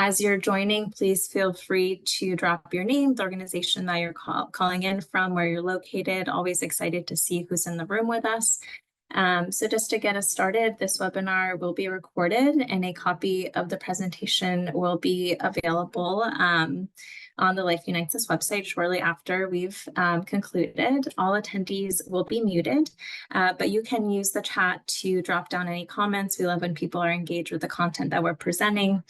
As you're joining, please feel free to drop your name, the organization that you're calling in from, where you're located. Always excited to see who's in the room with us. So just to get us started, this webinar will be recorded and a copy of the presentation will be available on the Life Unites Us website shortly after we've concluded. All attendees will be muted, but you can use the chat to drop down any comments. We love when people are engaged with the content that we're presenting.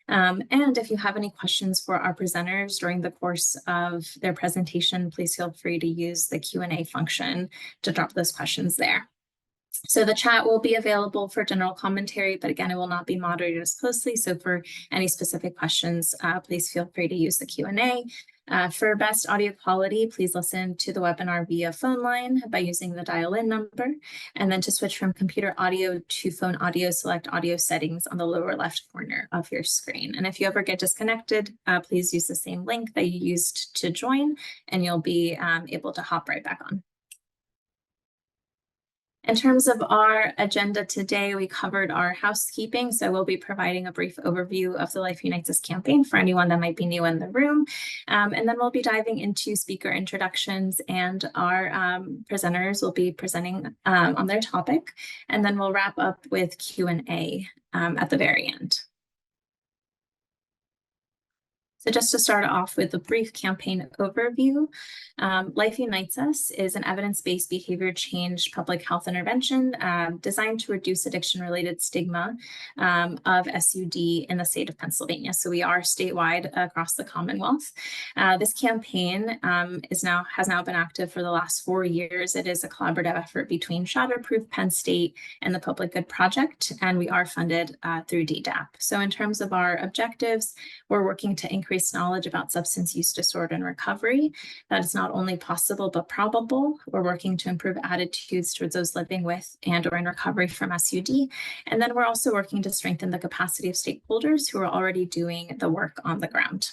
And if you have any questions for our presenters during the course of their presentation, please feel free to use the Q&A function to drop those questions there. So the chat will be available for general commentary, but again, it will not be moderated as closely. So for any specific questions, please feel free to use the Q&A. For best audio quality, please listen to the webinar via phone line by using the dial-in number. And then to switch from computer audio to phone audio, select audio settings on the lower left corner of your screen. And if you ever get disconnected, please use the same link that you used to join, and you'll be able to hop right back on. In terms of our agenda today, we covered our housekeeping, so we'll be providing a brief overview of the Life Unites Us campaign for anyone that might be new in the room. And then we'll be diving into speaker introductions, and our presenters will be presenting on their topic. And then we'll wrap up with Q&A at the very end. So just to start off with a brief campaign overview, Life Unites Us is an evidence-based behavior change public health intervention designed to reduce addiction-related stigma of SUD in the state of Pennsylvania. So we are statewide across the Commonwealth. This campaign has now been active for the last 4 years. It is a collaborative effort between Shatterproof, Penn State, and the Public Good Project, and we are funded through DDAP. So in terms of our objectives, we're working to increase knowledge about substance use disorder and recovery. That is not only possible, but probable. We're working to improve attitudes towards those living with and or in recovery from SUD. And then we're also working to strengthen the capacity of stakeholders who are already doing the work on the ground.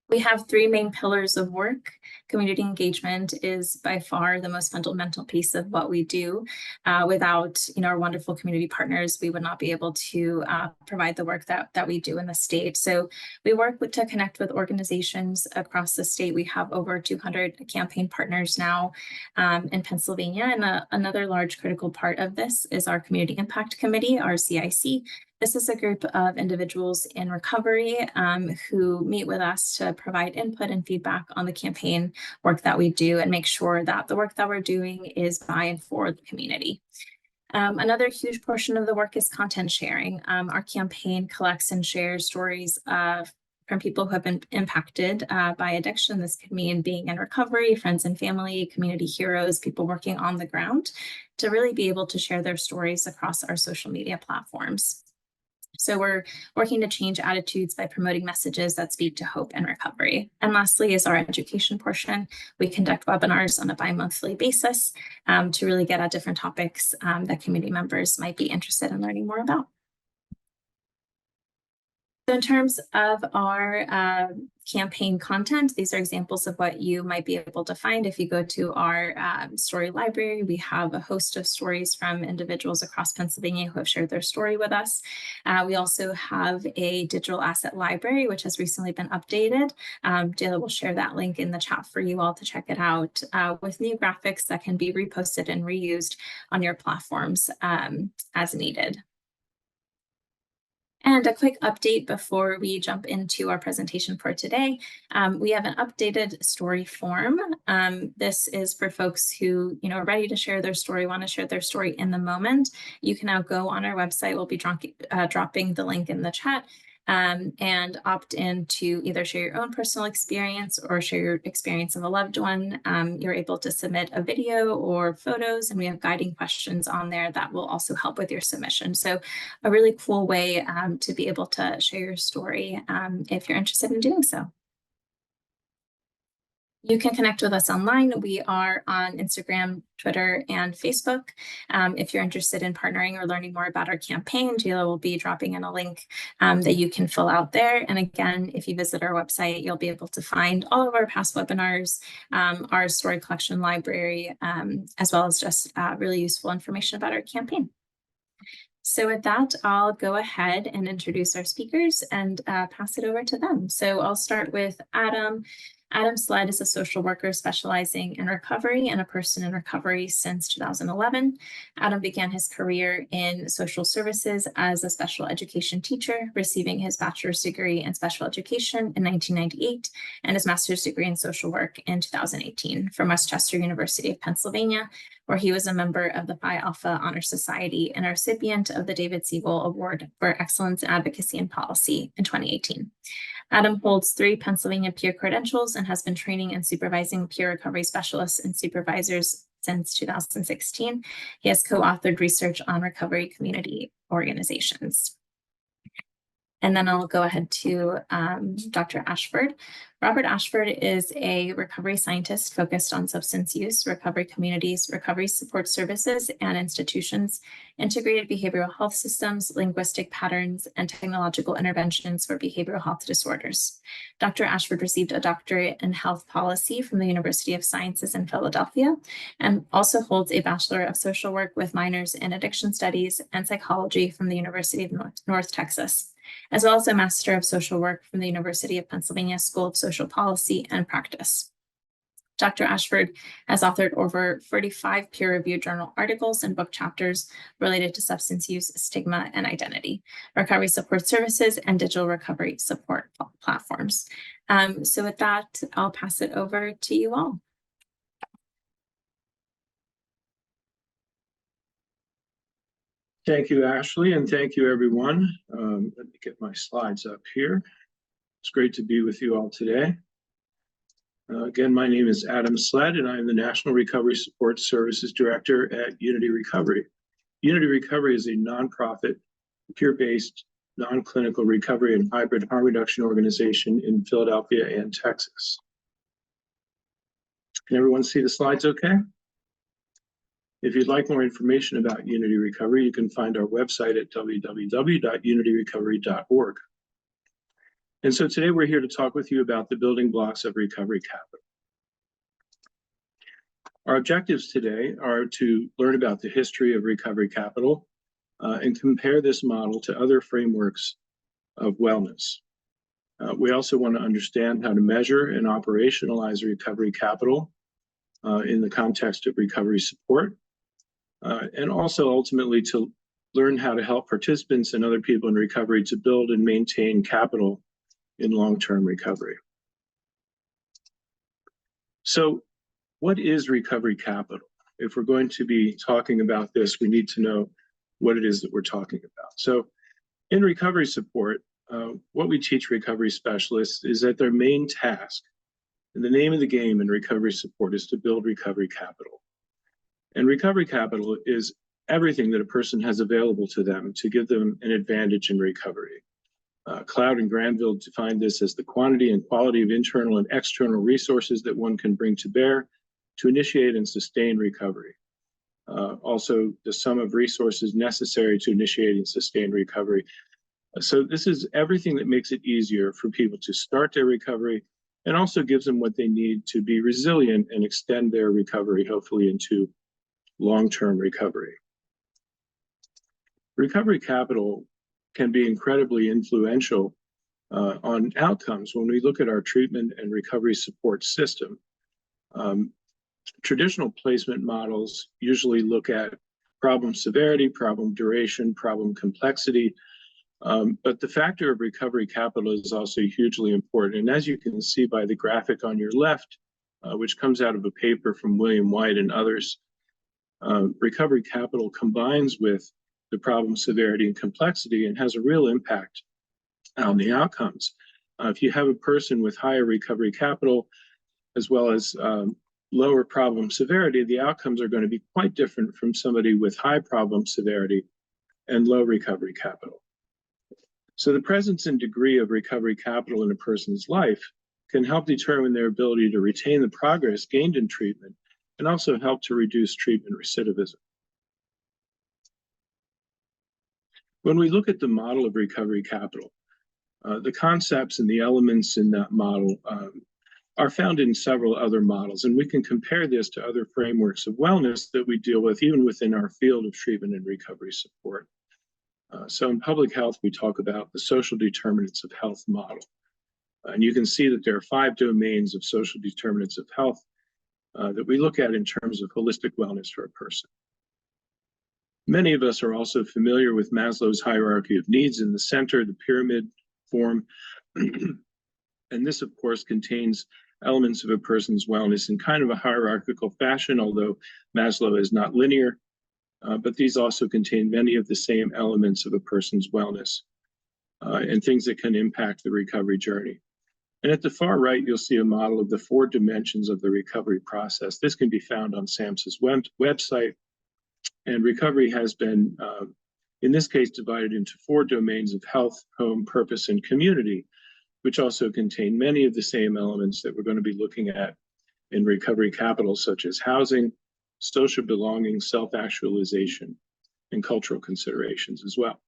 We have 3 main pillars of work. Community engagement is by far the most fundamental piece of what we do. Without our wonderful community partners, we would not be able to provide the work that we do in the state. So we work to connect with organizations across the state. We have over 200 campaign partners now in Pennsylvania. And another large critical part of this is our Community Impact Committee, our CIC. This is a group of individuals in recovery who meet with us to provide input and feedback on the campaign work that we do and make sure that the work that we're doing is by and for the community. Another huge portion of the work is content sharing. Our campaign collects and shares stories from people who have been impacted by addiction. This could mean being in recovery, friends and family, community heroes, people working on the ground, to really be able to share their stories across our social media platforms. So we're working to change attitudes by promoting messages that speak to hope and recovery. And lastly is our education portion. We conduct webinars on a bi-monthly basis to really get at different topics that community members might be interested in learning more about. So in terms of our campaign content, these are examples of what you might be able to find. If you go to our story library, we have a host of stories from individuals across Pennsylvania who have shared their story with us. We also have a digital asset library, which has recently been updated. Jayla will share that link in the chat for you all to check it out, with new graphics that can be reposted and reused on your platforms as needed. And a quick update before we jump into our presentation for today. We have an updated story form. This is for folks who are ready to share their story, want to share their story in the moment. You can now go on our website. We'll be dropping the link in the chat. And opt in to either share your own personal experience or share your experience of a loved one. You're able to submit a video or photos, and we have guiding questions on there that will also help with your submission. So a really cool way to be able to share your story if you're interested in doing so. You can connect with us online. We are on Instagram, Twitter, and Facebook. If you're interested in partnering or learning more about our campaign, Jayla will be dropping in a link that you can fill out there. And again, if you visit our website, you'll be able to find all of our past webinars, our story collection library, as well as just really useful information about our campaign. So with that, I'll go ahead and introduce our speakers and pass it over to them. So I'll start with Adam. Adam Sled is a social worker specializing in recovery and a person in recovery since 2011. Adam began his career in social services as a special education teacher, receiving his bachelor's degree in special education in 1998 and his master's degree in social work in 2018 from Westchester University of Pennsylvania, where he was a member of the Phi Alpha Honor Society and a recipient of the David Siegel Award for Excellence in Advocacy and Policy in 2018. Adam holds 3 Pennsylvania peer credentials and has been training and supervising peer recovery specialists and supervisors since 2016. He has co-authored research on recovery community organizations. And then I'll go ahead to Dr. Ashford. Robert Ashford is a recovery scientist focused on substance use, recovery communities, recovery support services and institutions, integrated behavioral health systems, linguistic patterns, and technological interventions for behavioral health disorders. Dr. Ashford received a doctorate in health policy from the University of Sciences in Philadelphia and also holds a Bachelor of Social Work with minors in addiction studies and psychology from the University of North Texas, as well as a Master of Social Work from the University of Pennsylvania School of Social Policy and Practice. Dr. Ashford has authored over 45 peer-reviewed journal articles and book chapters related to substance use, stigma, and identity, recovery support services, and digital recovery support platforms. So with that, I'll pass it over to you all. Thank you, Ashley, and thank you, everyone. Let me get my slides up here. It's great to be with you all today. Again, my name is Adam Sled, and I am the National Recovery Support Services Director at Unity Recovery. Unity Recovery is a nonprofit, peer-based, non-clinical recovery and hybrid harm reduction organization in Philadelphia and Texas. Can everyone see the slides okay? If you'd like more information about Unity Recovery, you can find our website at www.unityrecovery.org. And so today we're here to talk with you about the building blocks of recovery capital. Our objectives today are to learn about the history of recovery capital and compare this model to other frameworks of wellness. We also want to understand how to measure and operationalize recovery capital in the context of recovery support. And also ultimately to learn how to help participants and other people in recovery to build and maintain capital in long-term recovery. So what is recovery capital? If we're going to be talking about this, we need to know what it is that we're talking about. So in recovery support, what we teach recovery specialists is that their main task, and the name of the game in recovery support, is to build recovery capital. And recovery capital is everything that a person has available to them to give them an advantage in recovery. Cloud and Granville define this as the quantity and quality of internal and external resources that one can bring to bear to initiate and sustain recovery. Also, the sum of resources necessary to initiate and sustain recovery. So this is everything that makes it easier for people to start their recovery and also gives them what they need to be resilient and extend their recovery, hopefully into long-term recovery. Recovery capital can be incredibly influential on outcomes when we look at our treatment and recovery support system. Traditional placement models usually look at problem severity, problem duration, problem complexity, but the factor of recovery capital is also hugely important. And as you can see by the graphic on your left, which comes out of a paper from William White and others, recovery capital combines with the problem severity and complexity and has a real impact on the outcomes. If you have a person with higher recovery capital as well as lower problem severity, the outcomes are going to be quite different from somebody with high problem severity and low recovery capital. So the presence and degree of recovery capital in a person's life can help determine their ability to retain the progress gained in treatment and also help to reduce treatment recidivism. When we look at the model of recovery capital, the concepts and the elements in that model are found in several other models, and we can compare this to other frameworks of wellness that we deal with even within our field of treatment and recovery support. So in public health, we talk about the social determinants of health model. And you can see that there are 5 domains of social determinants of health that we look at in terms of holistic wellness for a person. Many of us are also familiar with Maslow's hierarchy of needs in the center, the pyramid form. And this, of course, contains elements of a person's wellness in kind of a hierarchical fashion, although Maslow is not linear. But these also contain many of the same elements of a person's wellness and things that can impact the recovery journey. And at the far right, you'll see a model of the 4 dimensions of the recovery process. This can be found on SAMHSA's website. And recovery has been, in this case, divided into 4 domains of health, home, purpose, and community, which also contain many of the same elements that we're going to be looking at in recovery capital, such as housing, social belonging, self-actualization, and cultural considerations as well.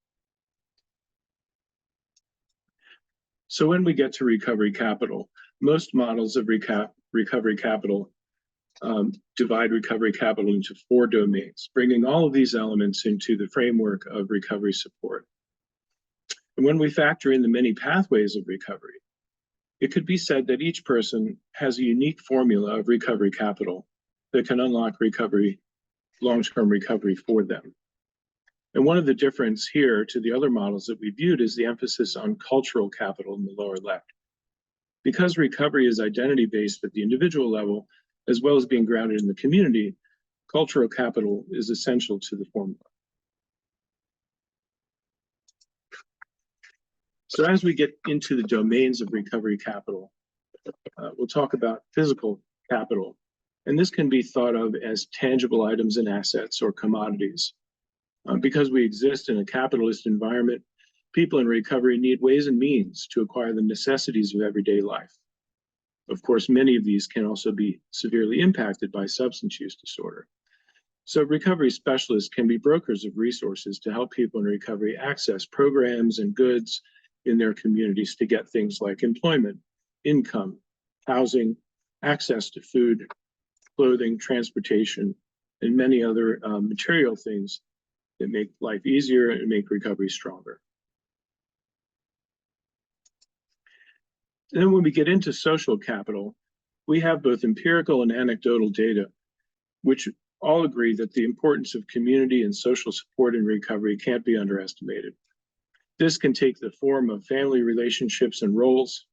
So when we get to recovery capital, most models of recovery capital divide recovery capital into 4 domains, bringing all of these elements into the framework of recovery support. And when we factor in the many pathways of recovery, it could be said that each person has a unique formula of recovery capital that can unlock recovery, long-term recovery for them. And one of the difference here to the other models that we viewed is the emphasis on cultural capital in the lower left. Because recovery is identity-based at the individual level, as well as being grounded in the community, cultural capital is essential to the formula. So as we get into the domains of recovery capital, we'll talk about physical capital. And this can be thought of as tangible items and assets or commodities. Because we exist in a capitalist environment, people in recovery need ways and means to acquire the necessities of everyday life. Of course, many of these can also be severely impacted by substance use disorder. So recovery specialists can be brokers of resources to help people in recovery access programs and goods in their communities to get things like employment, income, housing, access to food, clothing, transportation, and many other material things that make life easier and make recovery stronger. And then when we get into social capital, we have both empirical and anecdotal data, which all agree that the importance of community and social support in recovery can't be underestimated. This can take the form of family relationships and roles,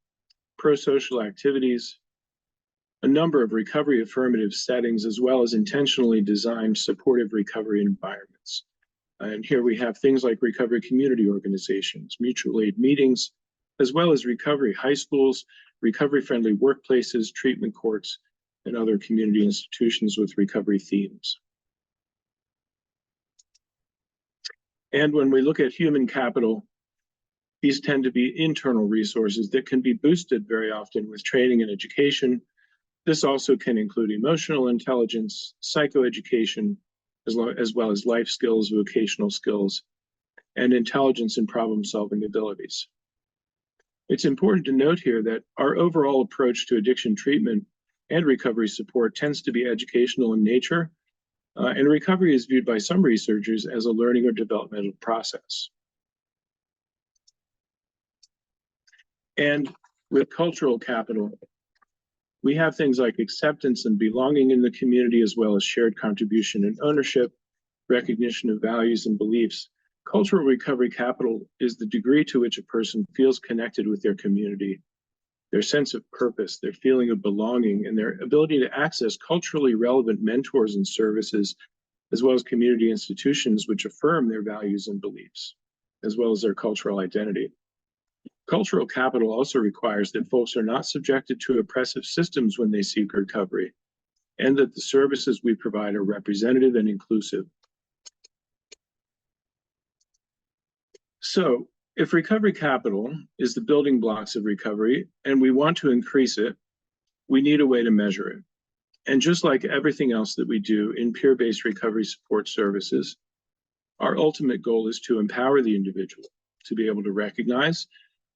pro-social activities, a number of recovery affirmative settings, as well as intentionally designed supportive recovery environments. And here we have things like recovery community organizations, mutual aid meetings, as well as recovery high schools, recovery-friendly workplaces, treatment courts, and other community institutions with recovery themes. And when we look at human capital, these tend to be internal resources that can be boosted very often with training and education. This also can include emotional intelligence, psychoeducation, as well as life skills, vocational skills, and intelligence and problem-solving abilities. It's important to note here that our overall approach to addiction treatment and recovery support tends to be educational in nature, and recovery is viewed by some researchers as a learning or developmental process. And with cultural capital, we have things like acceptance and belonging in the community, as well as shared contribution and ownership, recognition of values and beliefs. Cultural recovery capital is the degree to which a person feels connected with their community, their sense of purpose, their feeling of belonging, and their ability to access culturally relevant mentors and services, as well as community institutions which affirm their values and beliefs, as well as their cultural identity. Cultural capital also requires that folks are not subjected to oppressive systems when they seek recovery, and that the services we provide are representative and inclusive. So, if recovery capital is the building blocks of recovery and we want to increase it, we need a way to measure it. And just like everything else that we do in peer-based recovery support services, our ultimate goal is to empower the individual to be able to recognize,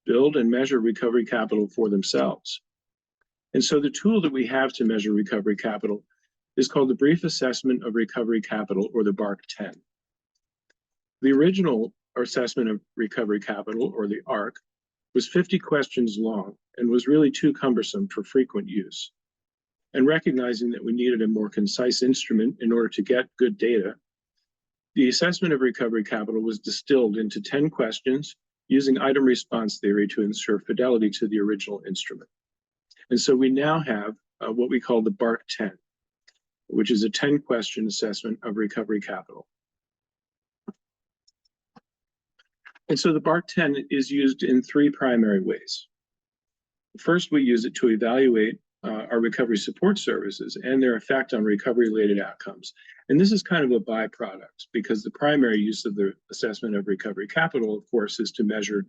build, and measure recovery capital for themselves. And so the tool that we have to measure recovery capital is called the Brief Assessment of Recovery Capital, or the BARC-10. The original or Assessment of Recovery Capital, or the ARC, was 50 questions long and was really too cumbersome for frequent use. And recognizing that we needed a more concise instrument in order to get good data, the Assessment of Recovery Capital was distilled into 10 questions using item response theory to ensure fidelity to the original instrument. And so we now have what we call the BARC 10, which is a 10-question assessment of recovery capital. And so the BARC 10 is used in three primary ways. First, we use it to evaluate our recovery support services and their effect on recovery-related outcomes. And this is kind of a byproduct, because the primary use of the Assessment of Recovery Capital, of course, is to measure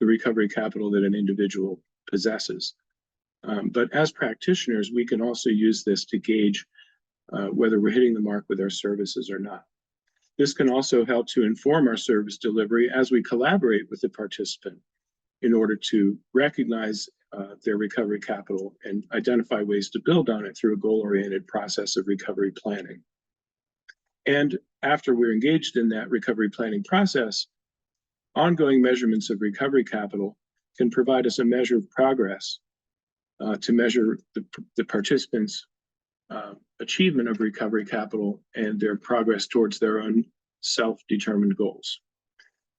the recovery capital that an individual possesses. But as practitioners, we can also use this to gauge whether we're hitting the mark with our services or not. This can also help to inform our service delivery as we collaborate with the participant in order to recognize their recovery capital and identify ways to build on it through a goal-oriented process of recovery planning. And after we're engaged in that recovery planning process, ongoing measurements of recovery capital can provide us a measure of progress to measure the participants' achievement of recovery capital and their progress towards their own self-determined goals.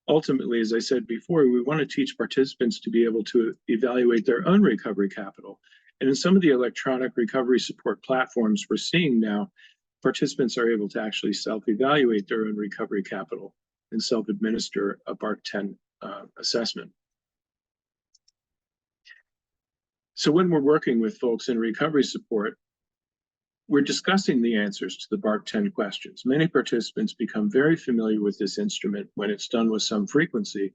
Ultimately, as I said before, we want to teach participants to be able to evaluate their own recovery capital. And in some of the electronic recovery support platforms we're seeing now, participants are able to actually self-evaluate their own recovery capital and self-administer a BARC 10 assessment. So when we're working with folks in recovery support, we're discussing the answers to the BARC 10 questions. Many participants become very familiar with this instrument when it's done with some frequency.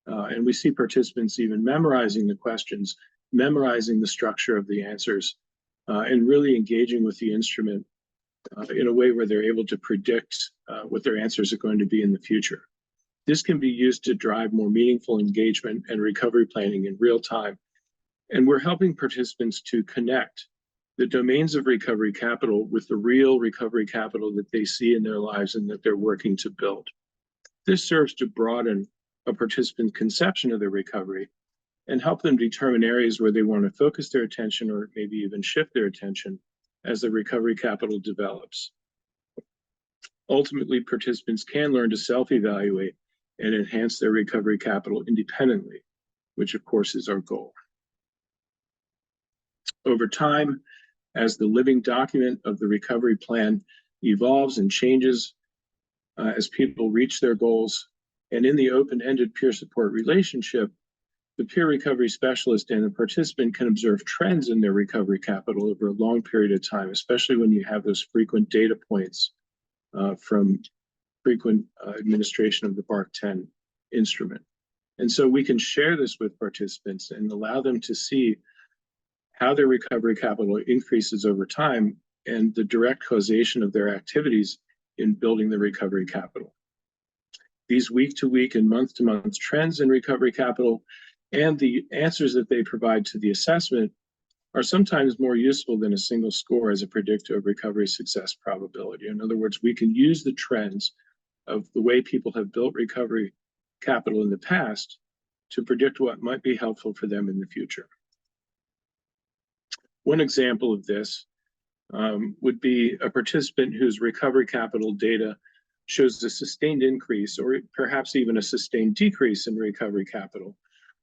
And we see participants even memorizing the questions, memorizing the structure of the answers, and really engaging with the instrument in a way where they're able to predict what their answers are going to be in the future. This can be used to drive more meaningful engagement and recovery planning in real time. And we're helping participants to connect the domains of recovery capital with the real recovery capital that they see in their lives and that they're working to build. This serves to broaden a participant's conception of their recovery and help them determine areas where they want to focus their attention or maybe even shift their attention as the recovery capital develops. Ultimately, participants can learn to self-evaluate and enhance their recovery capital independently, which of course is our goal. Over time, as the living document of the recovery plan evolves and changes, as people reach their goals, and in the open-ended peer support relationship, the peer recovery specialist and the participant can observe trends in their recovery capital over a long period of time, especially when you have those frequent data points from frequent administration of the BARC 10 instrument. And so we can share this with participants and allow them to see how their recovery capital increases over time and the direct causation of their activities in building the recovery capital. These week-to-week and month-to-month trends in recovery capital and the answers that they provide to the assessment are sometimes more useful than a single score as a predictor of recovery success probability. In other words, we can use the trends of the way people have built recovery capital in the past to predict what might be helpful for them in the future. One example of this would be a participant whose recovery capital data shows a sustained increase or perhaps even a sustained decrease in recovery capital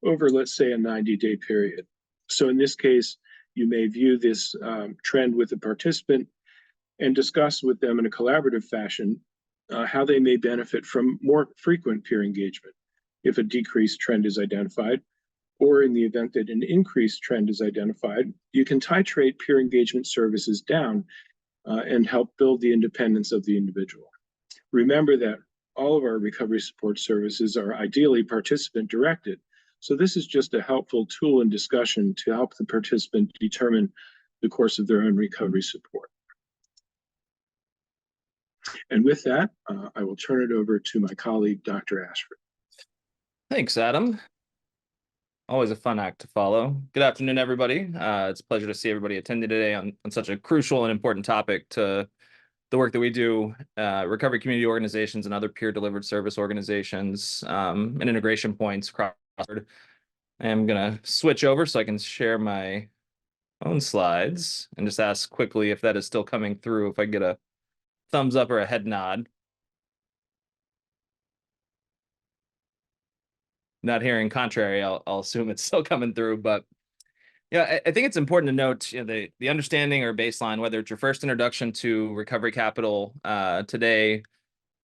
over, let's say, a 90-day period. So in this case, you may view this trend with the participant and discuss with them in a collaborative fashion how they may benefit from more frequent peer engagement if a decreased trend is identified, or in the event that an increased trend is identified, you can titrate peer engagement services down and help build the independence of the individual. Remember that all of our recovery support services are ideally participant directed. So this is just a helpful tool in discussion to help the participant determine the course of their own recovery support. And with that, I will turn it over to my colleague, Dr. Ashford. Thanks, Adam. Always a fun act to follow. Good afternoon, everybody. It's a pleasure to see everybody attending today on such a crucial and important topic to the work that we do, recovery community organizations and other peer-delivered service organizations, and integration points across. I'm gonna switch over so I can share my own slides and just ask quickly if that is still coming through, if I get a thumbs up or a head nod. Not hearing contrary, I'll assume it's still coming through, but yeah, I think it's important to note, the understanding or baseline, whether it's your first introduction to recovery capital today,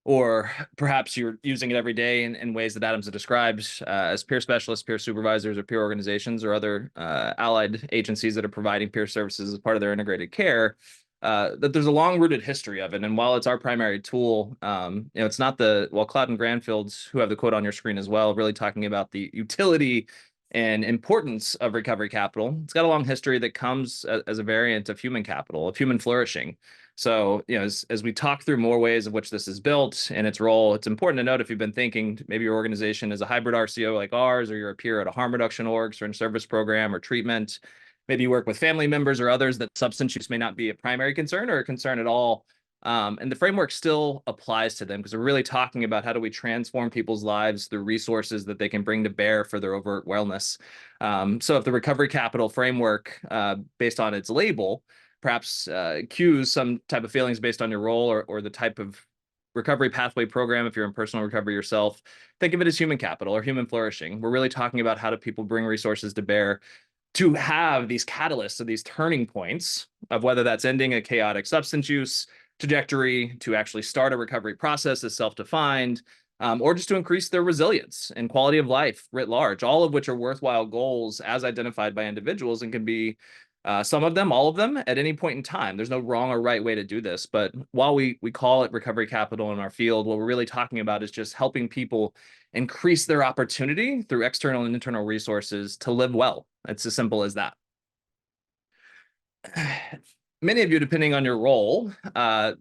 or perhaps you're using it every day in ways that Adams has described as peer specialists, peer supervisors, or peer organizations, or other allied agencies that are providing peer services as part of their integrated care. That there's a long-rooted history of it, and while it's our primary tool, it's not while Cloud and Granfields, who have the quote on your screen as well, really talking about the utility and importance of recovery capital. It's got a long history that comes as a variant of human capital, of human flourishing. So, as we talk through more ways of which this is built and its role, it's important to note if you've been thinking maybe your organization is a hybrid RCO like ours, or you're a peer at a harm reduction org, certain service program or treatment, maybe you work with family members or others that substance use may not be a primary concern or a concern at all. And the framework still applies to them because we're really talking about how do we transform people's lives through resources that they can bring to bear for their overt wellness. So if the recovery capital framework, based on its label, perhaps cues some type of feelings based on your role or the type of recovery pathway program, if you're in personal recovery yourself, think of it as human capital or human flourishing. We're really talking about how do people bring resources to bear to have these catalysts or these turning points of whether that's ending a chaotic substance use trajectory, to actually start a recovery process as self-defined, or just to increase their resilience and quality of life writ large, all of which are worthwhile goals as identified by individuals and can be some of them, all of them, at any point in time. There's no wrong or right way to do this. But while we call it recovery capital in our field, what we're really talking about is just helping people increase their opportunity through external and internal resources to live well. It's as simple as that. Many of you, depending on your role, are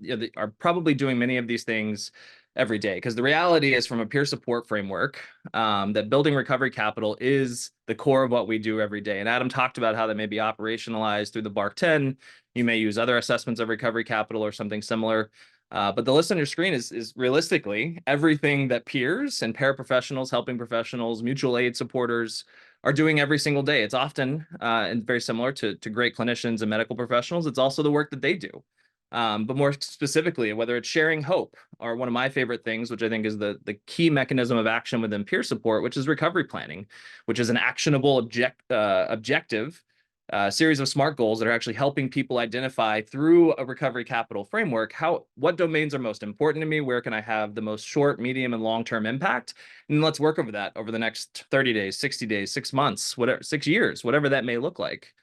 probably doing many of these things every day, because the reality is, from a peer support framework, that building recovery capital is the core of what we do every day. And Adam talked about how that may be operationalized through the BARC 10. You may use other assessments of recovery capital or something similar. But the list on your screen is realistically everything that peers and paraprofessionals, helping professionals, mutual aid supporters are doing every single day. It's often and very similar to great clinicians and medical professionals. It's also the work that they do. But more specifically, whether it's sharing hope, or one of my favorite things, which I think is the key mechanism of action within peer support, which is recovery planning, which is an actionable objective series of SMART goals that are actually helping people identify through a recovery capital framework what domains are most important to me, where can I have the most short, medium, and long-term impact, and let's work over that over the next 30 days, 60 days, 6 months, whatever, 6 years, whatever that may look like.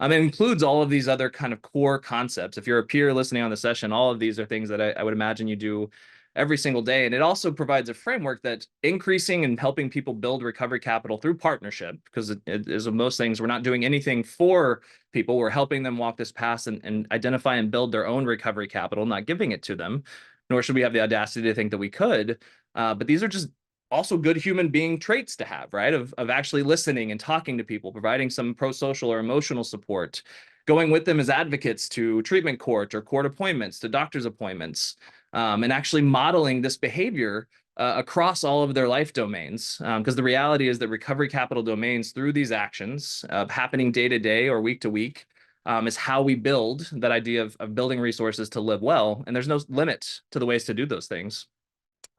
It includes all of these other kind of core concepts. If you're a peer listening on the session, all of these are things that I would imagine you do every single day. And it also provides a framework that increasing and helping people build recovery capital through partnership, because it is of most things, we're not doing anything for people. We're helping them walk this path and identify and build their own recovery capital, not giving it to them, nor should we have the audacity to think that we could. But these are just also good human being traits to have, right? Of actually listening and talking to people, providing some pro-social or emotional support, going with them as advocates to treatment court or court appointments, to doctor's appointments, and actually modeling this behavior across all of their life domains. Because the reality is that recovery capital domains, through these actions happening day to day or week to week, is how we build that idea of building resources to live well. And there's no limit to the ways to do those things.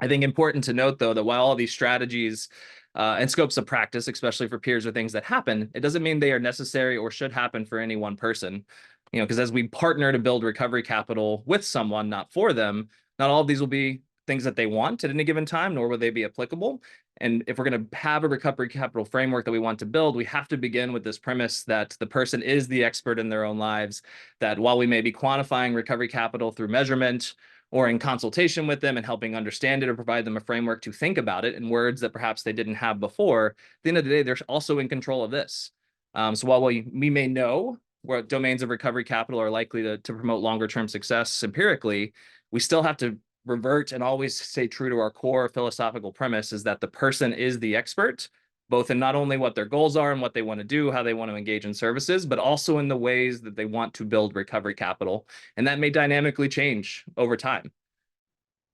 I think important to note, though, that while all these strategies and scopes of practice, especially for peers, are things that happen, it doesn't mean they are necessary or should happen for any one person. Because as we partner to build recovery capital with someone, not for them, not all of these will be things that they want at any given time, nor will they be applicable. And if we're going to have a recovery capital framework that we want to build, we have to begin with this premise that the person is the expert in their own lives, that while we may be quantifying recovery capital through measurement or in consultation with them and helping understand it or provide them a framework to think about it in words that perhaps they didn't have before, at the end of the day, they're also in control of this. So while we may know what domains of recovery capital are likely to promote longer term success empirically, we still have to revert and always stay true to our core philosophical premise, is that the person is the expert, both in not only what their goals are and what they want to do, how they want to engage in services, but also in the ways that they want to build recovery capital. And that may dynamically change over time.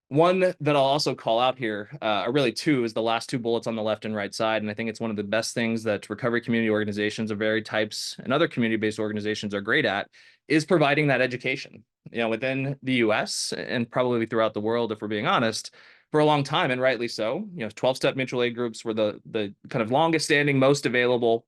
One that I'll also call out here, or really two, is the last two bullets on the left and right side. And I think it's one of the best things that recovery community organizations of varied types and other community-based organizations are great at, is providing that education. Within the US and probably throughout the world, if we're being honest, for a long time, and rightly so, 12-step mutual aid groups were the kind of longest standing, most available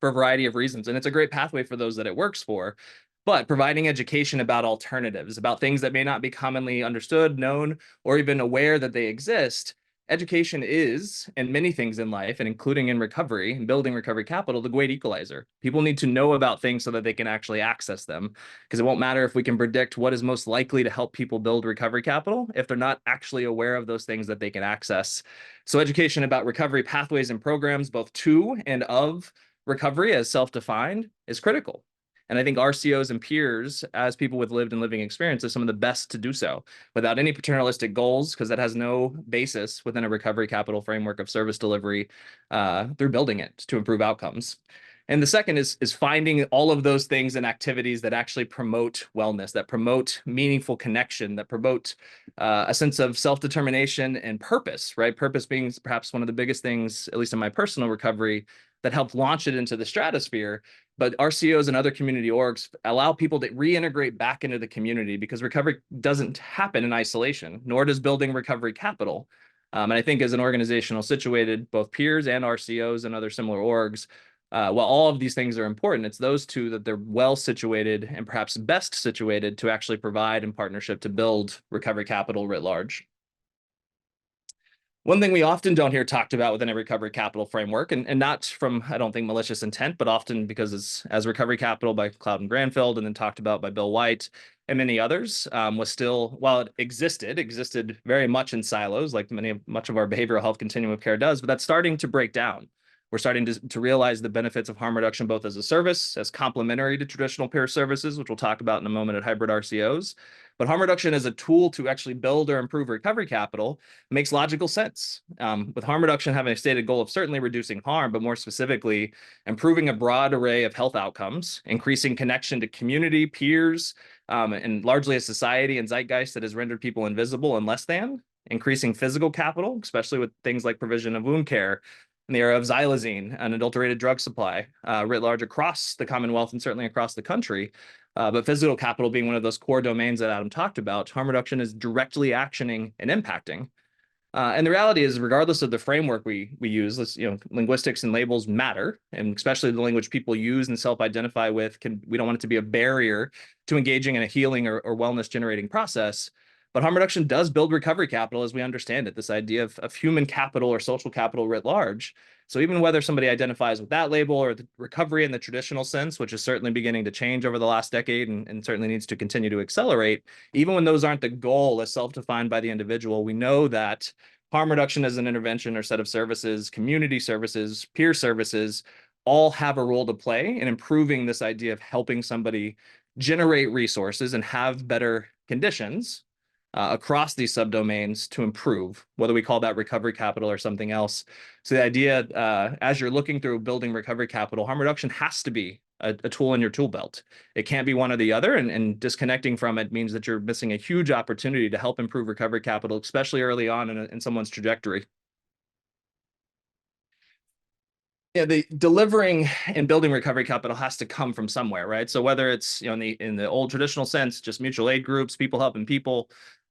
for a variety of reasons. And it's a great pathway for those that it works for. But providing education about alternatives, about things that may not be commonly understood, known, or even aware that they exist, education is, in many things in life, and including in recovery and building recovery capital, the great equalizer. People need to know about things so that they can actually access them, because it won't matter if we can predict what is most likely to help people build recovery capital if they're not actually aware of those things that they can access. So education about recovery pathways and programs, both to and of recovery as self-defined, is critical. And I think RCOs and peers, as people with lived and living experience, are some of the best to do so without any paternalistic goals, because that has no basis within a recovery capital framework of service delivery through building it to improve outcomes. And the second is finding all of those things and activities that actually promote wellness, that promote meaningful connection, that promote a sense of self-determination and purpose, right? Purpose being perhaps one of the biggest things, at least in my personal recovery, that helped launch it into the stratosphere. But RCOs and other community orgs allow people to reintegrate back into the community, because recovery doesn't happen in isolation, nor does building recovery capital. And I think as an organizational situated, both peers and RCOs and other similar orgs, while all of these things are important, it's those two that they're well situated and perhaps best situated to actually provide in partnership to build recovery capital writ large. One thing we often don't hear talked about within a recovery capital framework, and not from, I don't think, malicious intent, but often because it's as recovery capital by Cloud and Granfield, and then talked about by Bill White and many others, was still, while it existed very much in silos, like much of our behavioral health continuum of care does, but that's starting to break down. We're starting to realize the benefits of harm reduction, both as a service, as complementary to traditional peer services, which we'll talk about in a moment at hybrid RCOs. But harm reduction as a tool to actually build or improve recovery capital makes logical sense. With harm reduction having a stated goal of certainly reducing harm, but more specifically, improving a broad array of health outcomes, increasing connection to community, peers, and largely a society and zeitgeist that has rendered people invisible and less than, increasing physical capital, especially with things like provision of wound care, in the era of xylazine, an adulterated drug supply, writ large across the Commonwealth and certainly across the country. But physical capital being one of those core domains that Adam talked about, harm reduction is directly actioning and impacting. And the reality is, regardless of the framework we use, linguistics and labels matter, and especially the language people use and self-identify with, we don't want it to be a barrier to engaging in a healing or wellness generating process. But harm reduction does build recovery capital as we understand it, this idea of human capital or social capital writ large. So even whether somebody identifies with that label or the recovery in the traditional sense, which is certainly beginning to change over the last decade and certainly needs to continue to accelerate, even when those aren't the goal as self-defined by the individual, we know that harm reduction as an intervention or set of services, community services, peer services, all have a role to play in improving this idea of helping somebody generate resources and have better conditions across these subdomains to improve, whether we call that recovery capital or something else. So the idea, as you're looking through building recovery capital, harm reduction has to be a tool in your tool belt. It can't be one or the other, and disconnecting from it means that you're missing a huge opportunity to help improve recovery capital, especially early on in someone's trajectory. Yeah, the delivering and building recovery capital has to come from somewhere, right? So whether it's in the old traditional sense, just mutual aid groups, people helping people,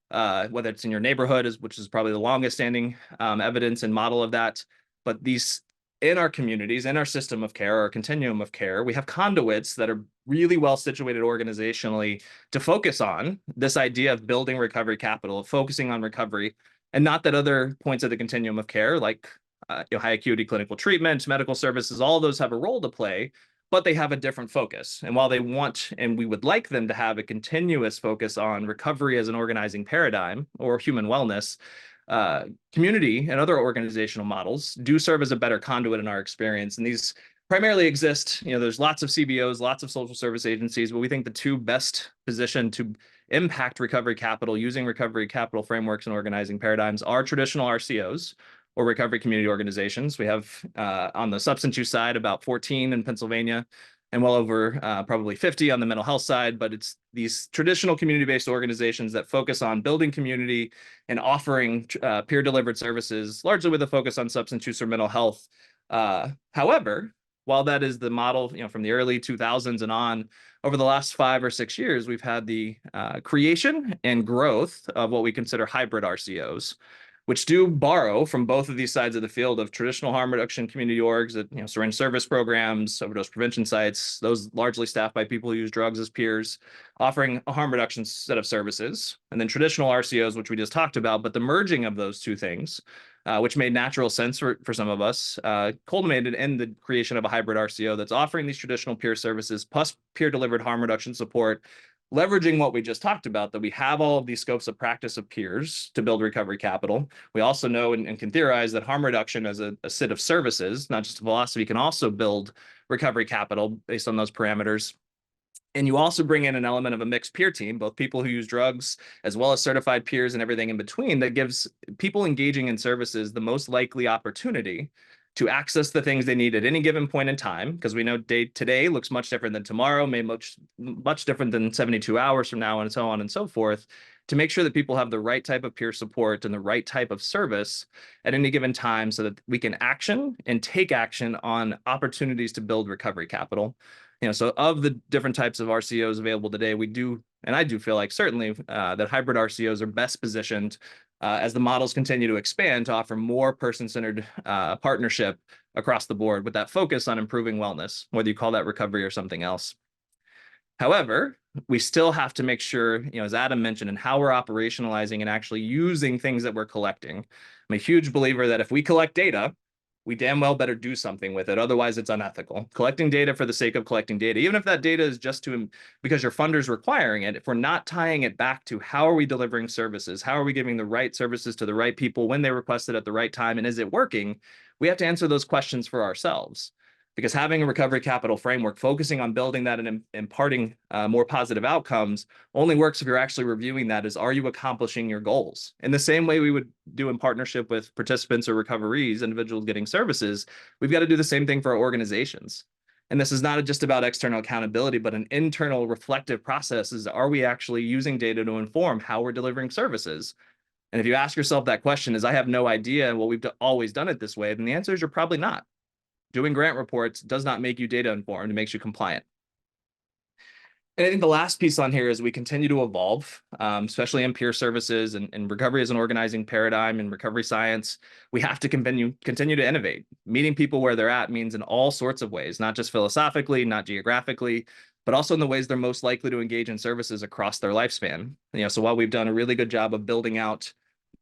whether it's in your neighborhood, which is probably the longest standing evidence and model of that. But these in our communities, in our system of care, our continuum of care, we have conduits that are really well situated organizationally to focus on this idea of building recovery capital, of focusing on recovery, and not that other points of the continuum of care, like high acuity clinical treatment, medical services, all of those have a role to play, but they have a different focus. And while they want, and we would like them to have a continuous focus on recovery as an organizing paradigm or human wellness, community and other organizational models do serve as a better conduit in our experience. And these primarily exist, there's lots of CBOs, lots of social service agencies, but we think the two best positioned to impact recovery capital using recovery capital frameworks and organizing paradigms are traditional RCOs, or recovery community organizations. We have on the substance use side about 14 in Pennsylvania, and well over probably 50 on the mental health side. But it's these traditional community-based organizations that focus on building community and offering peer-delivered services, largely with a focus on substance use or mental health. However, while that is the model, from the early 2000s and on, over the last 5 or 6 years, we've had the creation and growth of what we consider hybrid RCOs, which do borrow from both of these sides of the field of traditional harm reduction community orgs, that syringe service programs, overdose prevention sites, those largely staffed by people who use drugs as peers, offering a harm reduction set of services, and then traditional RCOs, which we just talked about. But the merging of those two things, which made natural sense for some of us, culminated in the creation of a hybrid RCO that's offering these traditional peer services plus peer-delivered harm reduction support, leveraging what we just talked about, that we have all of these scopes of practice of peers to build recovery capital. We also know and can theorize that harm reduction as a set of services, not just a philosophy, can also build recovery capital based on those parameters. And you also bring in an element of a mixed peer team, both people who use drugs as well as certified peers and everything in between, that gives people engaging in services the most likely opportunity to access the things they need at any given point in time, because we know day today looks much different than tomorrow, may much different than 72 hours from now, and so on and so forth, to make sure that people have the right type of peer support and the right type of service at any given time, so that we can action and take action on opportunities to build recovery capital. So of the different types of RCOs available today, we do, and I do feel like certainly that hybrid RCOs are best positioned as the models continue to expand to offer more person-centered partnership across the board with that focus on improving wellness, whether you call that recovery or something else. However, we still have to make sure, as Adam mentioned, in how we're operationalizing and actually using things that we're collecting. I'm a huge believer that if we collect data, we damn well better do something with it. Otherwise, it's unethical. Collecting data for the sake of collecting data, even if that data is just because your funder's requiring it, if we're not tying it back to how are we delivering services, how are we giving the right services to the right people when they request it at the right time, and is it working, we have to answer those questions for ourselves. Because having a recovery capital framework, focusing on building that and imparting more positive outcomes, only works if you're actually reviewing that as, are you accomplishing your goals? In the same way we would do in partnership with participants or recoveries, individuals getting services, we've got to do the same thing for our organizations. And this is not just about external accountability, but an internal reflective process is, are we actually using data to inform how we're delivering services? And if you ask yourself that question, I have no idea, well, we've always done it this way, then the answer is you're probably not. Doing grant reports does not make you data informed, it makes you compliant. And I think the last piece on here is we continue to evolve, especially in peer services and recovery as an organizing paradigm in recovery science. We have to continue to innovate. Meeting people where they're at means in all sorts of ways, not just philosophically, not geographically, but also in the ways they're most likely to engage in services across their lifespan. So while we've done a really good job of building out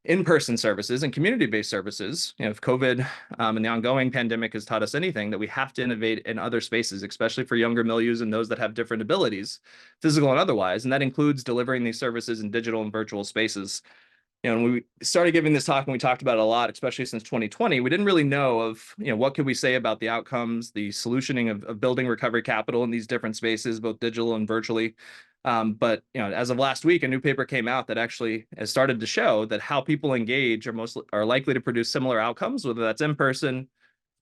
in-person services and community-based services, if COVID and the ongoing pandemic has taught us anything, that we have to innovate in other spaces, especially for younger milieus and those that have different abilities, physical and otherwise. And that includes delivering these services in digital and virtual spaces. When we started giving this talk, and we talked about it a lot, especially since 2020, we didn't really know of, what could we say about the outcomes, the solutioning of building recovery capital in these different spaces, both digital and virtually. But as of last week, a new paper came out that actually has started to show that how people engage are likely to produce similar outcomes, whether that's in person,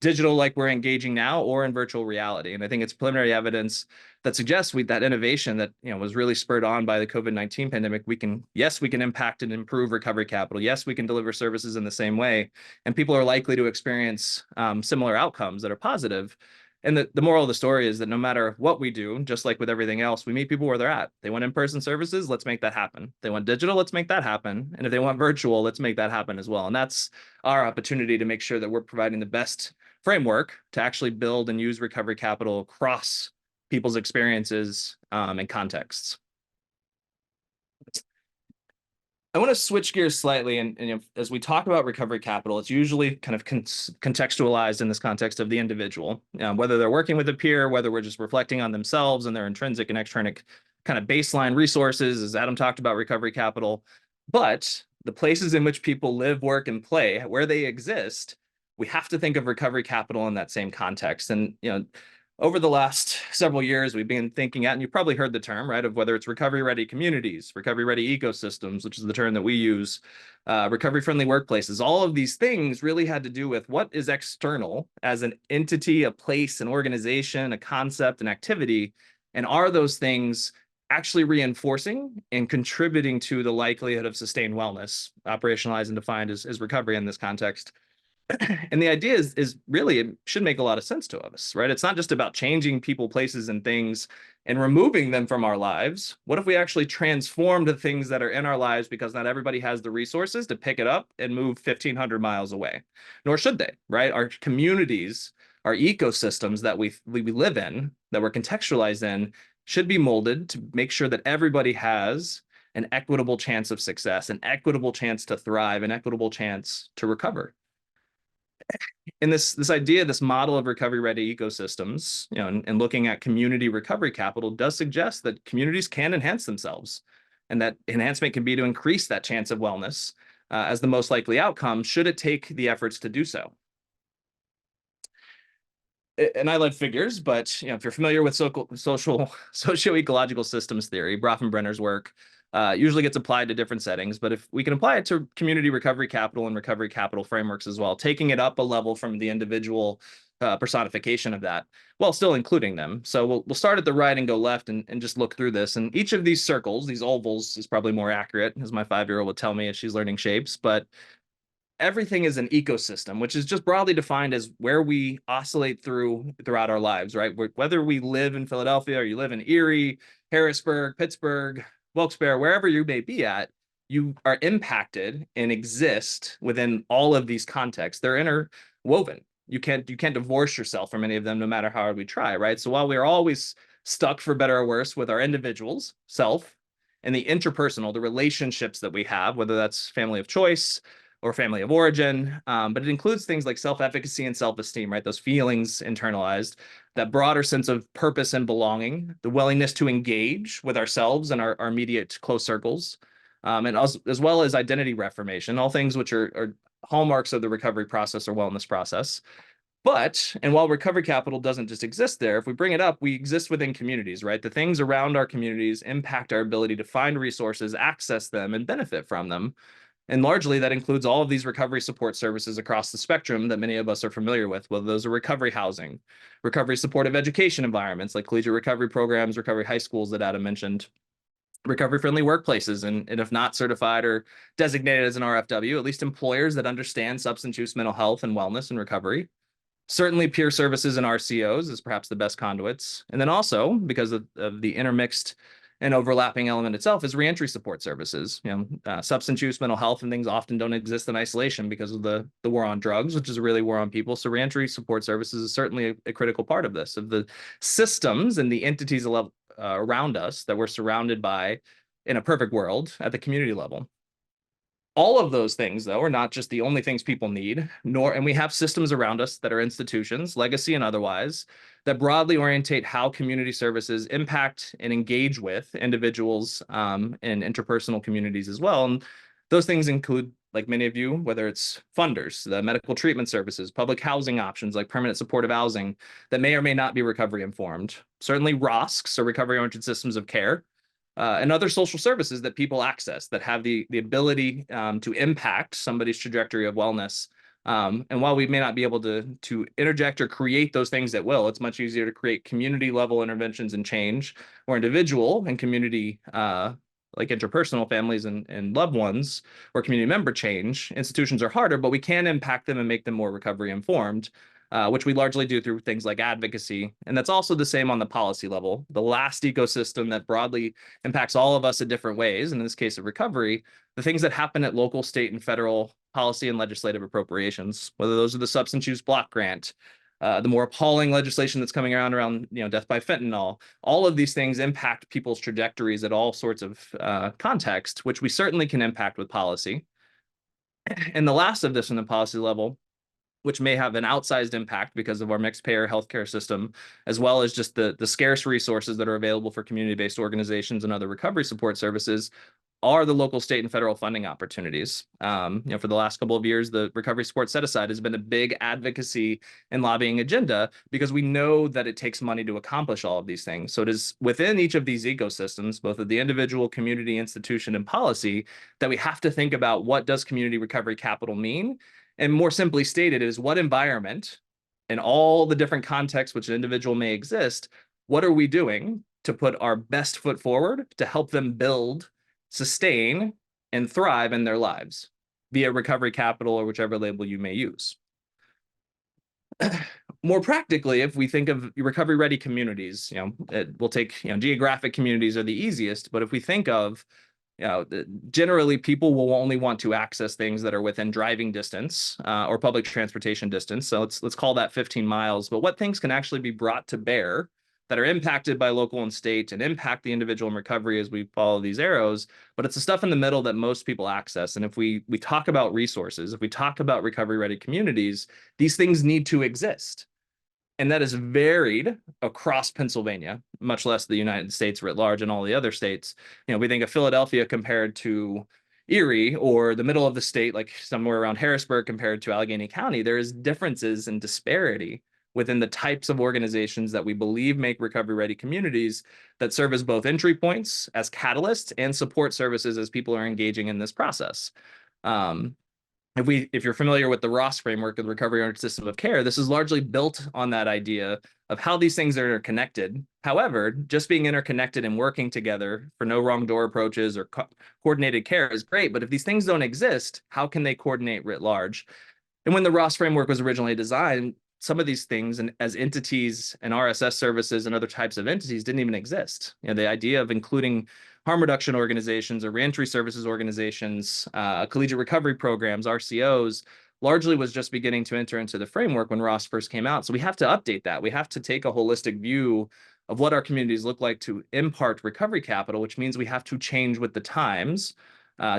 digital like we're engaging now, or in virtual reality. And I think it's preliminary evidence that suggests that innovation that was really spurred on by the COVID-19 pandemic, we can impact and improve recovery capital. Yes, we can deliver services in the same way, and people are likely to experience similar outcomes that are positive. And the moral of the story is that no matter what we do, just like with everything else, we meet people where they're at. They want in-person services, let's make that happen. They want digital, let's make that happen. And if they want virtual, let's make that happen as well. And that's our opportunity to make sure that we're providing the best framework to actually build and use recovery capital across people's experiences and contexts. I want to switch gears slightly, and as we talk about recovery capital, it's usually kind of contextualized in this context of the individual, whether they're working with a peer, whether we're just reflecting on themselves and their intrinsic and extrinsic kind of baseline resources, as Adam talked about recovery capital. But the places in which people live, work, and play, where they exist, we have to think of recovery capital in that same context. And over the last several years, we've been thinking at, and you've probably heard the term, right, of whether it's recovery-ready communities, recovery-ready ecosystems, which is the term that we use, recovery-friendly workplaces. All of these things really had to do with what is external as an entity, a place, an organization, a concept, an activity, and are those things actually reinforcing and contributing to the likelihood of sustained wellness, operationalized and defined as recovery in this context. And the idea is really, it should make a lot of sense to us, right? It's not just about changing people, places, and things and removing them from our lives. What if we actually transform the things that are in our lives, because not everybody has the resources to pick it up and move 1,500 miles away, nor should they, right? Our communities, our ecosystems that we live in, that we're contextualized in, should be molded to make sure that everybody has an equitable chance of success, an equitable chance to thrive, an equitable chance to recover. And this idea, this model of recovery-ready ecosystems, you know, and looking at community recovery capital does suggest that communities can enhance themselves, and that enhancement can be to increase that chance of wellness as the most likely outcome, should it take the efforts to do so. And I love figures, but you know, if you're familiar with socio-ecological systems theory, Brofenbrenner's work usually gets applied to different settings. But if we can apply it to community recovery capital and recovery capital frameworks as well, taking it up a level from the individual personification of that, while still including them. So we'll start at the right and go left and just look through this. And each of these circles, these ovals, is probably more accurate, as my 5-year-old would tell me as she's learning shapes. But everything is an ecosystem, which is just broadly defined as where we oscillate throughout our lives, right? Whether we live in Philadelphia or you live in Erie, Harrisburg, Pittsburgh, Wilkes-Barre, wherever you may be at, you are impacted and exist within all of these contexts. They're interwoven. You can't divorce yourself from any of them, no matter how hard we try, right? So while we are always stuck, for better or worse, with our individuals, self, and the interpersonal, the relationships that we have, whether that's family of choice or family of origin, but it includes things like self-efficacy and self-esteem, right? Those feelings internalized, that broader sense of purpose and belonging, the willingness to engage with ourselves and our immediate close circles, and as well as identity reformation, all things which are hallmarks of the recovery process or wellness process. But, and while recovery capital doesn't just exist there, if we bring it up, we exist within communities, right? The things around our communities impact our ability to find resources, access them, and benefit from them. And largely that includes all of these recovery support services across the spectrum that many of us are familiar with, whether those are recovery housing, recovery supportive education environments like collegiate recovery programs, recovery high schools that Adam mentioned, recovery-friendly workplaces, and if not certified or designated as an RFW, at least employers that understand substance use, mental health, and wellness and recovery. Certainly peer services and RCOs is perhaps the best conduits. And then also, because of the intermixed and overlapping element itself, is reentry support services. You know, substance use, mental health, and things often don't exist in isolation because of the war on drugs, which is really war on people. So reentry support services is certainly a critical part of this, of the systems and the entities around us that we're surrounded by in a perfect world at the community level. All of those things, though, are not just the only things people need, and we have systems around us that are institutions, legacy and otherwise, that broadly orientate how community services impact and engage with individuals and interpersonal communities as well. And those things include, like many of you, whether it's funders, the medical treatment services, public housing options like permanent supportive housing that may or may not be recovery informed, certainly ROSCs, or recovery-oriented systems of care, and other social services that people access that have the ability to impact somebody's trajectory of wellness. And while we may not be able to interject or create those things at will, it's much easier to create community level interventions and change, or individual and community like interpersonal families and loved ones or community member change. Institutions are harder, but we can impact them and make them more recovery informed, which we largely do through things like advocacy. And that's also the same on the policy level. The last ecosystem that broadly impacts all of us in different ways, and in this case of recovery, the things that happen at local, state, and federal policy and legislative appropriations, whether those are the substance use block grant, the more appalling legislation that's coming around death by fentanyl. All of these things impact people's trajectories at all sorts of context, which we certainly can impact with policy. And the last of this in the policy level, which may have an outsized impact because of our mixed payer healthcare system, as well as just the scarce resources that are available for community-based organizations and other recovery support services, are the local, state, and federal funding opportunities. For the last couple of years, the Recovery Support Set Aside has been a big advocacy and lobbying agenda because we know that it takes money to accomplish all of these things. So it is within each of these ecosystems, both of the individual, community, institution, and policy, that we have to think about what does community recovery capital mean? And more simply stated is what environment in all the different contexts which an individual may exist, what are we doing to put our best foot forward to help them build, sustain, and thrive in their lives via recovery capital or whichever label you may use. More practically, if we think of recovery ready communities, we'll take, geographic communities are the easiest, but if we think of, generally people will only want to access things that are within driving distance or public transportation distance. So let's call that 15 miles, but what things can actually be brought to bear that are impacted by local and state and impact the individual in recovery as we follow these arrows, but it's the stuff in the middle that most people access. And if we talk about resources, if we talk about recovery ready communities, these things need to exist. And that is varied across Pennsylvania, much less the United States writ large and all the other states. We think of Philadelphia compared to Erie, or the middle of the state, like somewhere around Harrisburg compared to Allegheny County. There is differences and disparity within the types of organizations that we believe make recovery ready communities that serve as both entry points, as catalysts, and support services as people are engaging in this process. If you're familiar with the Ross framework of the recovery system of care, this is largely built on that idea of how these things are interconnected. However, just being interconnected and working together for no wrong door approaches or coordinated care is great, but if these things don't exist, how can they coordinate writ large? And when the Ross framework was originally designed, some of these things and as entities and RSS services and other types of entities didn't even exist. The idea of including harm reduction organizations or reentry services organizations, collegiate recovery programs, RCOs, largely was just beginning to enter into the framework when Ross first came out. So we have to update that. We have to take a holistic view of what our communities look like to impart recovery capital, which means we have to change with the times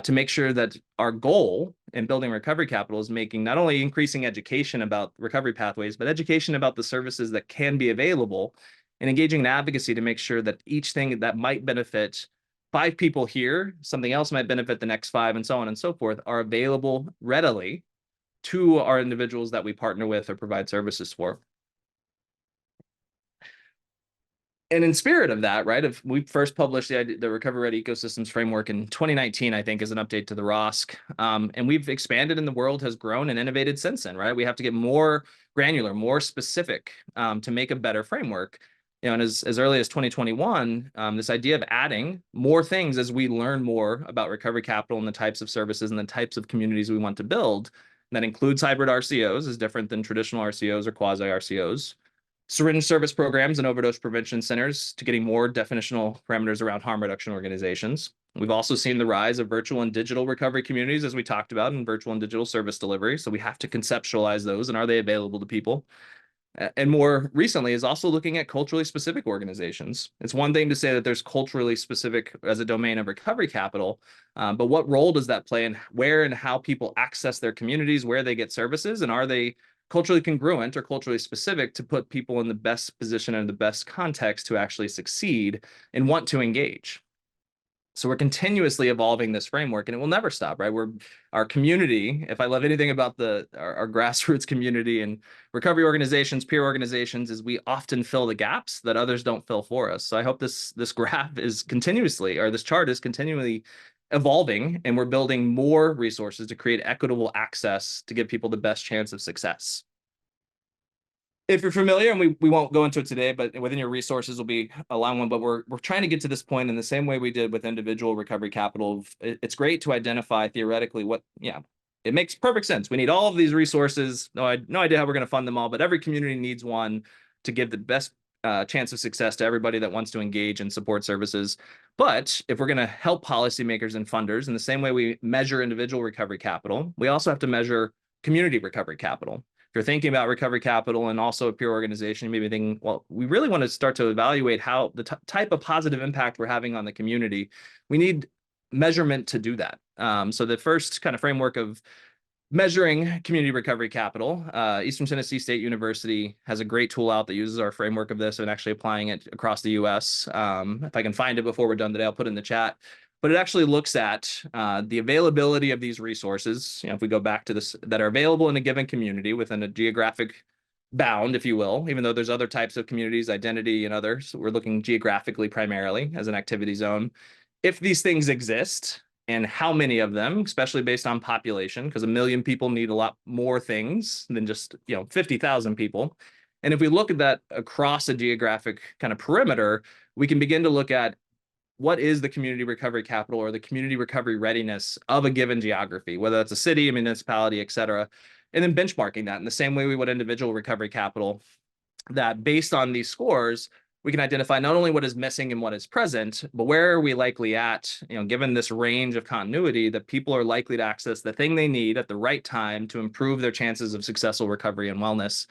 to make sure that our goal in building recovery capital is making not only increasing education about recovery pathways, but education about the services that can be available and engaging in advocacy to make sure that each thing that might benefit 5 people here, something else might benefit the next 5, and so on and so forth, are available readily to our individuals that we partner with or provide services for. And in spirit of that, right, if we first published the Recovery Ready Ecosystems Framework in 2019, I think, as an update to the ROSC, and we've expanded and the world has grown and innovated since then, right? We have to get more granular, more specific to make a better framework. And as early as 2021, this idea of adding more things as we learn more about recovery capital and the types of services and the types of communities we want to build, that includes hybrid RCOs, is different than traditional RCOs or quasi-RCOs, syringe service programs and overdose prevention centers, to getting more definitional parameters around harm reduction organizations. We've also seen the rise of virtual and digital recovery communities, as we talked about, in virtual and digital service delivery. So we have to conceptualize those, and are they available to people? And more recently is also looking at culturally specific organizations. It's one thing to say that there's culturally specific as a domain of recovery capital, but what role does that play in where and how people access their communities, where they get services, and are they culturally congruent or culturally specific to put people in the best position and the best context to actually succeed and want to engage? So we're continuously evolving this framework, and it will never stop, right? Our community, if I love anything about our grassroots community and recovery organizations, peer organizations, is we often fill the gaps that others don't fill for us. So I hope this graph is continuously, or this chart is continually evolving, and we're building more resources to create equitable access to give people the best chance of success. If you're familiar, and we won't go into it today, but within your resources will be a long one, but we're trying to get to this point in the same way we did with individual recovery capital. It's great to identify theoretically it makes perfect sense. We need all of these resources. No idea how we're going to fund them all, but every community needs one to give the best chance of success to everybody that wants to engage in support services. But if we're going to help policymakers and funders in the same way we measure individual recovery capital, we also have to measure community recovery capital. If you're thinking about recovery capital and also a peer organization, maybe thinking, well, we really want to start to evaluate how the type of positive impact we're having on the community. We need measurement to do that. So the first kind of framework of measuring community recovery capital, Eastern Tennessee State University has a great tool out that uses our framework of this and actually applying it across the US. If I can find it before we're done today, I'll put it in the chat. but it actually looks at the availability of these resources. If we go back to this, that are available in a given community within a geographic bound, if you will, even though there's other types of communities, identity and others. So we're looking geographically primarily as an activity zone. If these things exist, and how many of them, especially based on population, because 1 million people need a lot more things than just 50,000 people. And if we look at that across a geographic kind of perimeter, we can begin to look at what is the community recovery capital or the community recovery readiness of a given geography, whether that's a city, a municipality, et cetera, and then benchmarking that in the same way we would individual recovery capital, that based on these scores, we can identify not only what is missing and what is present, but where are we likely at, given this range of continuity, that people are likely to access the thing they need at the right time to improve their chances of successful recovery and wellness.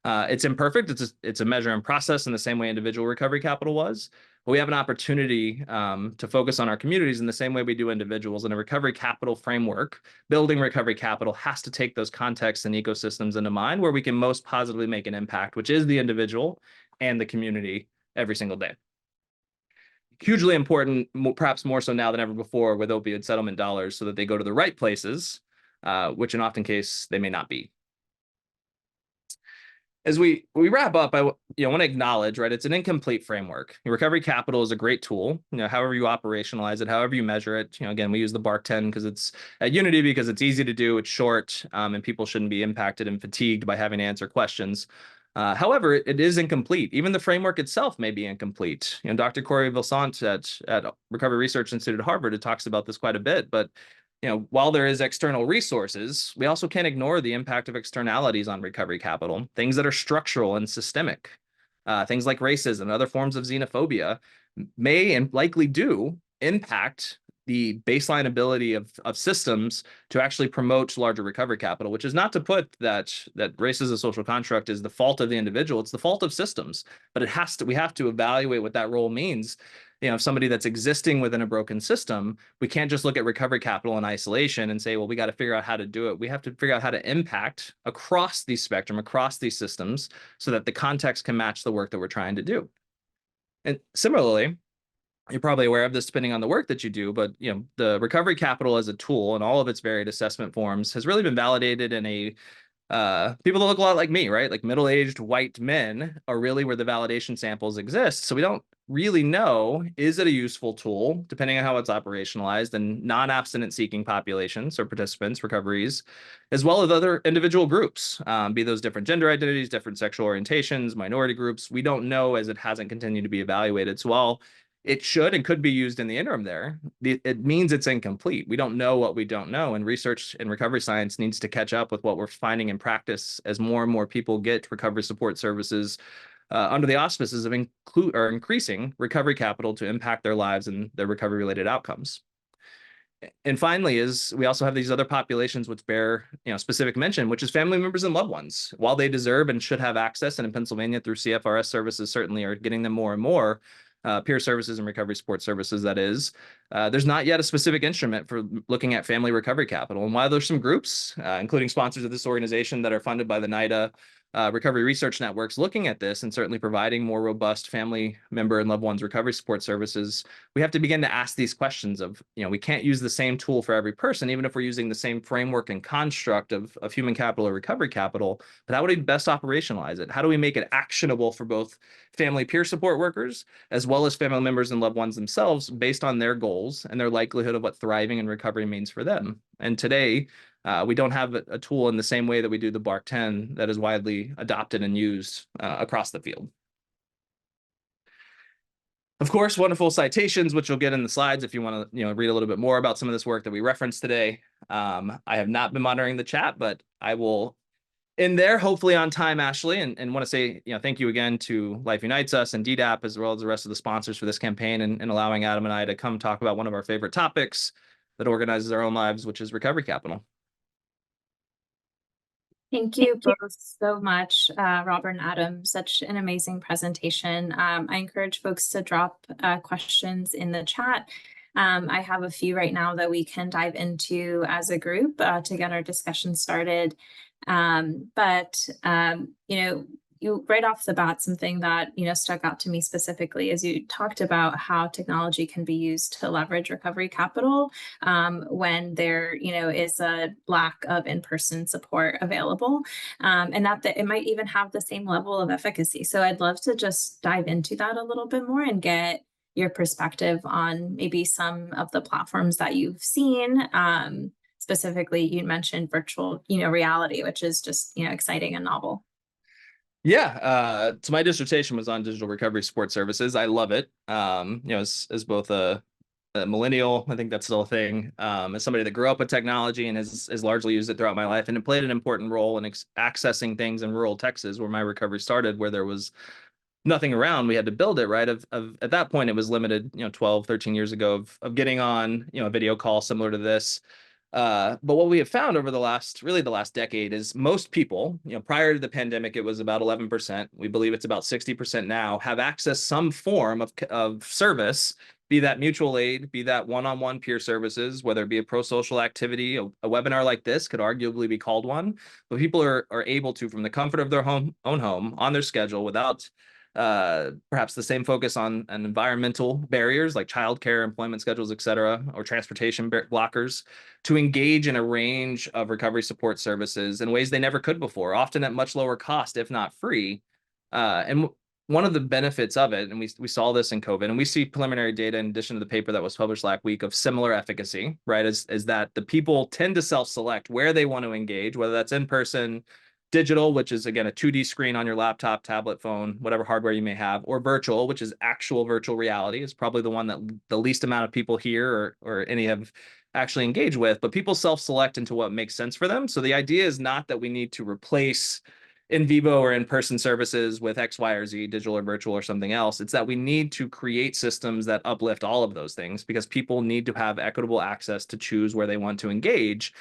It's imperfect. It's a measure and process in the same way individual recovery capital was. But we have an opportunity to focus on our communities in the same way we do individuals. And a recovery capital framework, building recovery capital, has to take those contexts and ecosystems into mind where we can most positively make an impact, which is the individual and the community every single day. Hugely important, perhaps more so now than ever before, with opioid settlement dollars, so that they go to the right places, which in often case they may not be. As we wrap up, I want to acknowledge, right, it's an incomplete framework. Recovery capital is a great tool, however you operationalize it, however you measure it. Again, we use the BARC 10 because it's at Unity, because it's easy to do, it's short, and people shouldn't be impacted and fatigued by having to answer questions. However, it is incomplete. Even the framework itself may be incomplete. Dr. Corey Vilsant at Recovery Research Institute at Harvard, it talks about this quite a bit. But while there is external resources, we also can't ignore the impact of externalities on recovery capital. Things that are structural and systemic, things like racism and other forms of xenophobia, may and likely do impact the baseline ability of systems to actually promote larger recovery capital, which is not to put that race as a social construct is the fault of the individual. It's the fault of systems, but we have to evaluate what that role means. If somebody that's existing within a broken system, we can't just look at recovery capital in isolation and say, well, we got to figure out how to do it. We have to figure out how to impact across the spectrum, across these systems, so that the context can match the work that we're trying to do. And similarly, you're probably aware of this depending on the work that you do, but the recovery capital as a tool and all of its varied assessment forms has really been validated in people that look a lot like me, right? Like middle-aged white men are really where the validation samples exist. So we don't really know, is it a useful tool, depending on how it's operationalized, in non-abstinent seeking populations or participants, recoveries, as well as other individual groups, be those different gender identities, different sexual orientations, minority groups. We don't know, as it hasn't continued to be evaluated. So while it should and could be used in the interim there, it means it's incomplete. We don't know what we don't know, and research and recovery science needs to catch up with what we're finding in practice as more and more people get recovery support services under the auspices of increasing recovery capital to impact their lives and their recovery-related outcomes. And finally, we also have these other populations which bear specific mention, which is family members and loved ones. While they deserve and should have access, and in Pennsylvania through CFRS services certainly are getting them more and more, peer services and recovery support services, that is, there's not yet a specific instrument for looking at family recovery capital. And while there's some groups, including sponsors of this organization that are funded by the NIDA recovery research networks, looking at this and certainly providing more robust family member and loved ones recovery support services, we have to begin to ask these questions of, we can't use the same tool for every person, even if we're using the same framework and construct of human capital or recovery capital, but how would we best operationalize it? How do we make it actionable for both family peer support workers, as well as family members and loved ones themselves, based on their goals and their likelihood of what thriving and recovery means for them? And today, we don't have a tool in the same way that we do the BARC 10 that is widely adopted and used across the field. Of course, wonderful citations, which you'll get in the slides if you want to read a little bit more about some of this work that we referenced today. I have not been monitoring the chat, but I will end there, hopefully on time, Ashley, and want to say thank you again to Life Unites Us and DDAP, as well as the rest of the sponsors for this campaign, and allowing Adam and I to come talk about one of our favorite topics that organizes our own lives, which is recovery capital. Thank you both so much, Robert and Adam. Such an amazing presentation. I encourage folks to drop questions in the chat. I have a few right now that we can dive into as a group to get our discussion started. you right off the bat, something that, stuck out to me specifically is you talked about how technology can be used to leverage recovery capital when there, is a lack of in-person support available, and that it might even have the same level of efficacy. So I'd love to just dive into that a little bit more and get your perspective on maybe some of the platforms that you've seen. Specifically, you mentioned virtual, reality, which is just, exciting and novel. Yeah, so my dissertation was on digital recovery support services. I love it. As both a millennial, I think that's still a thing. As somebody that grew up with technology and has largely used it throughout my life, and it played an important role in accessing things in rural Texas, where my recovery started, where there was nothing around. We had to build it, right? At that point, it was limited, 12, 13 years ago of getting on, a video call similar to this. But what we have found over the last decade is most people, prior to the pandemic, it was about 11%. We believe it's about 60% now, have accessed some form of service, be that mutual aid, be that one-on-one peer services, whether it be a pro-social activity. A webinar like this could arguably be called one, but people are able to, from the comfort of their own home, on their schedule, without perhaps the same focus on environmental barriers like childcare, employment schedules, et cetera, or transportation blockers, to engage in a range of recovery support services in ways they never could before, often at much lower cost, if not free. And one of the benefits of it, and we saw this in COVID, and we see preliminary data in addition to the paper that was published last week of similar efficacy, right, is that the people tend to self-select where they want to engage, whether that's in person, digital, which is, again, a 2D screen on your laptop, tablet, phone, whatever hardware you may have, or virtual, which is actual virtual reality, is probably the one that the least amount of people here or any have actually engaged with, but people self-select into what makes sense for them. So the idea is not that we need to replace in vivo or in-person services with X, Y, or Z, digital or virtual or something else. It's that we need to create systems that uplift all of those things, because people need to have equitable access to choose where they want to engage.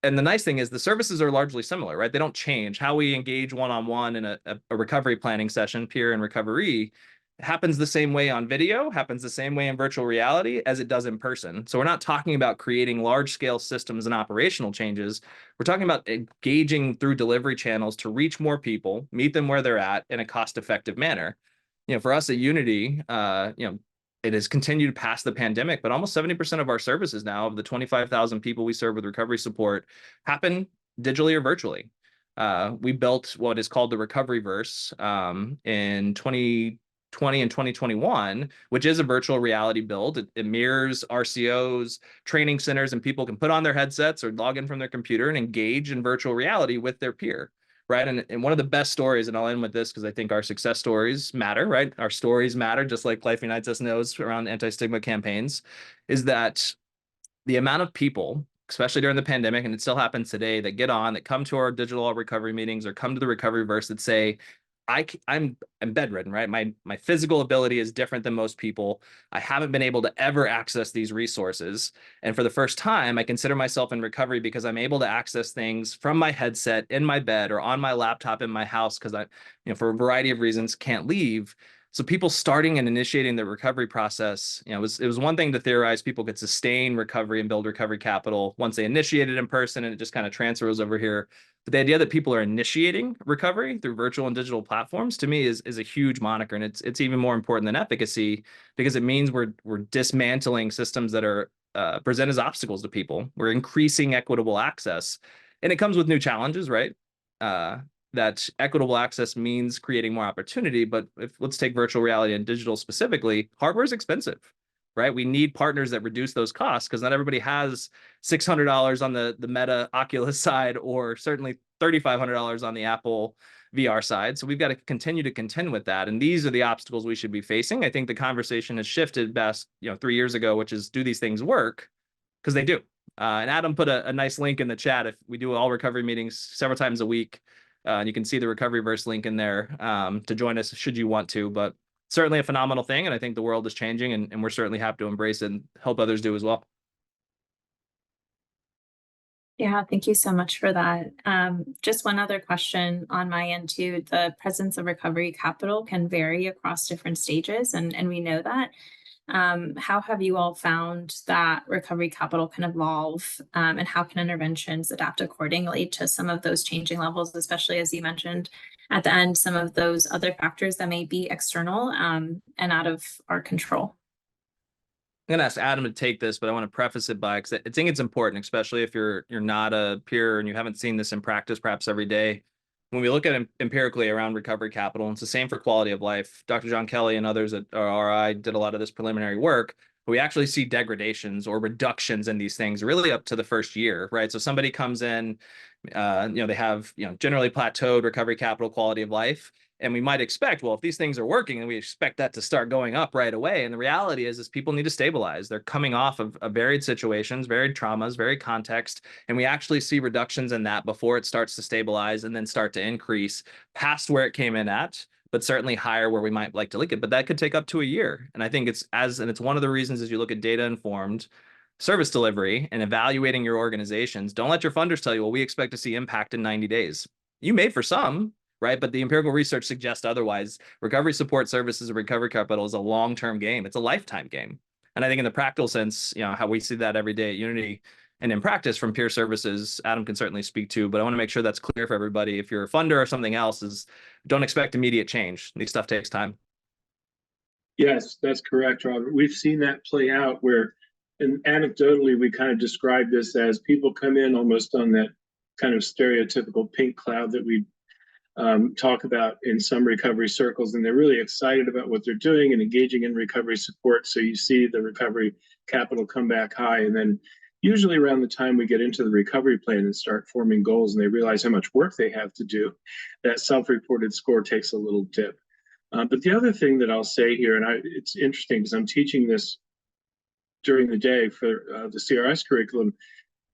And the nice thing is the services are largely similar, right? They don't change. How we engage one-on-one in a recovery planning session, peer and recovery, happens the same way on video, happens the same way in virtual reality as it does in person. So we're not talking about creating large-scale systems and operational changes. We're talking about engaging through delivery channels to reach more people, meet them where they're at in a cost-effective manner. For us at Unity, it has continued past the pandemic, but almost 70% of our services now, of the 25,000 people we serve with recovery support, happen digitally or virtually. We built what is called the Recoveryverse in 2020 and 2021, which is a virtual reality build. It mirrors RCOs, training centers, and people can put on their headsets or log in from their computer and engage in virtual reality with their peer. Right. And one of the best stories, and I'll end with this because I think our success stories matter, right? Our stories matter, just like Life Unites Us knows around anti-stigma campaigns, is that the amount of people, especially during the pandemic, and it still happens today, that get on, that come to our digital recovery meetings or come to the Recoveryverse that say, I'm bedridden, right? My physical ability is different than most people. I haven't been able to ever access these resources. And for the first time, I consider myself in recovery because I'm able to access things from my headset in my bed or on my laptop in my house because I, for a variety of reasons, can't leave. So people starting and initiating the recovery process, it was one thing to theorize people could sustain recovery and build recovery capital once they initiated in person and it just kind of transfers over here. But the idea that people are initiating recovery through virtual and digital platforms, to me, is a huge moniker. And it's even more important than efficacy because it means we're dismantling systems that are present as obstacles to people. We're increasing equitable access. And it comes with new challenges, right? That equitable access means creating more opportunity. But let's take virtual reality and digital specifically, hardware is expensive, right? We need partners that reduce those costs because not everybody has $600 on the Meta Oculus side, or certainly $3,500 on the Apple VR side. So we've got to continue to contend with that. And these are the obstacles we should be facing. I think the conversation has shifted best, 3 years ago, which is, do these things work? Because they do. And Adam put a nice link in the chat. If we do all recovery meetings several times a week, and you can see the Recoveryverse link in there to join us should you want to. But certainly a phenomenal thing. And I think the world is changing, and we're certainly happy to embrace it and help others do as well. Yeah, thank you so much for that. Just one other question on my end too. The presence of recovery capital can vary across different stages, and we know that. How have you all found that recovery capital can evolve, and how can interventions adapt accordingly to some of those changing levels, especially as you mentioned at the end, some of those other factors that may be external and out of our control? I'm gonna ask Adam to take this, but I want to preface it by, because I think it's important, especially if you're not a peer and you haven't seen this in practice perhaps every day. When we look at empirically around recovery capital, and it's the same for quality of life. Dr. John Kelly and others at RI did a lot of this preliminary work. But we actually see degradations or reductions in these things really up to the first year, right? So somebody comes in, they have, generally plateaued recovery capital quality of life. And we might expect, well, if these things are working, then we expect that to start going up right away. And the reality is people need to stabilize. They're coming off of varied situations, varied traumas, varied context. And we actually see reductions in that before it starts to stabilize and then start to increase past where it came in at, but certainly higher where we might like to link it. But that could take up to a year. And I think it's one of the reasons as you look at data-informed service delivery and evaluating your organizations, don't let your funders tell you, well, we expect to see impact in 90 days. You may for some, right? But the empirical research suggests otherwise. Recovery support services and recovery capital is a long-term game. It's a lifetime game. And I think in the practical sense, how we see that every day at Unity and in practice from peer services, Adam can certainly speak to, but I want to make sure that's clear for everybody. If you're a funder or something else, don't expect immediate change. These stuff takes time. Yes, that's correct, Robert. We've seen that play out where, and anecdotally, we kind of describe this as people come in almost on that kind of stereotypical pink cloud that we talk about in some recovery circles, and they're really excited about what they're doing and engaging in recovery support. So you see the recovery capital come back high, and then usually around the time we get into the recovery plan and start forming goals and they realize how much work they have to do, that self-reported score takes a little dip. But the other thing that I'll say here, and it's interesting because I'm teaching this during the day for the CRS curriculum,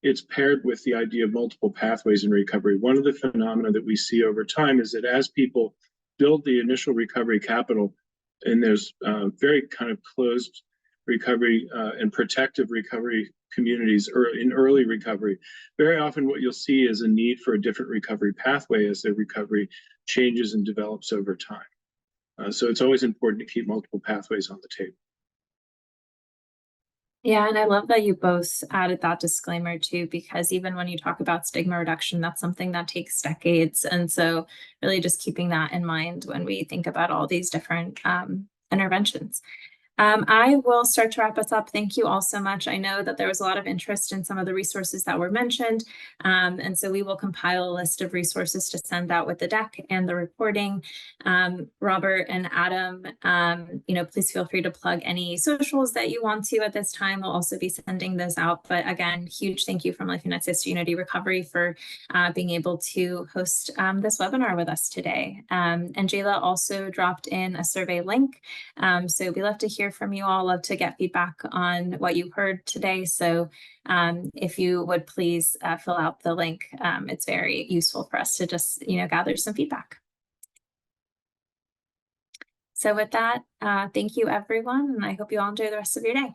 it's paired with the idea of multiple pathways in recovery. One of the phenomena that we see over time is that as people build the initial recovery capital, and there's very kind of closed recovery and protective recovery communities in early recovery, very often what you'll see is a need for a different recovery pathway as their recovery changes and develops over time. So it's always important to keep multiple pathways on the table. Yeah, and I love that you both added that disclaimer too, because even when you talk about stigma reduction, that's something that takes decades. And so really just keeping that in mind when we think about all these different interventions. I will start to wrap us up. Thank you all so much. I know that there was a lot of interest in some of the resources that were mentioned. And so we will compile a list of resources to send out with the deck and the reporting. Robert and Adam, please feel free to plug any socials that you want to at this time. We'll also be sending those out. But again, huge thank you from Life United States to Unity Recovery for being able to host this webinar with us today. And Jayla also dropped in a survey link. So we love to hear from you all, love to get feedback on what you heard today. So if you would please fill out the link, it's very useful for us to just, gather some feedback. So with that, thank you everyone, and I hope you all enjoy the rest of your day.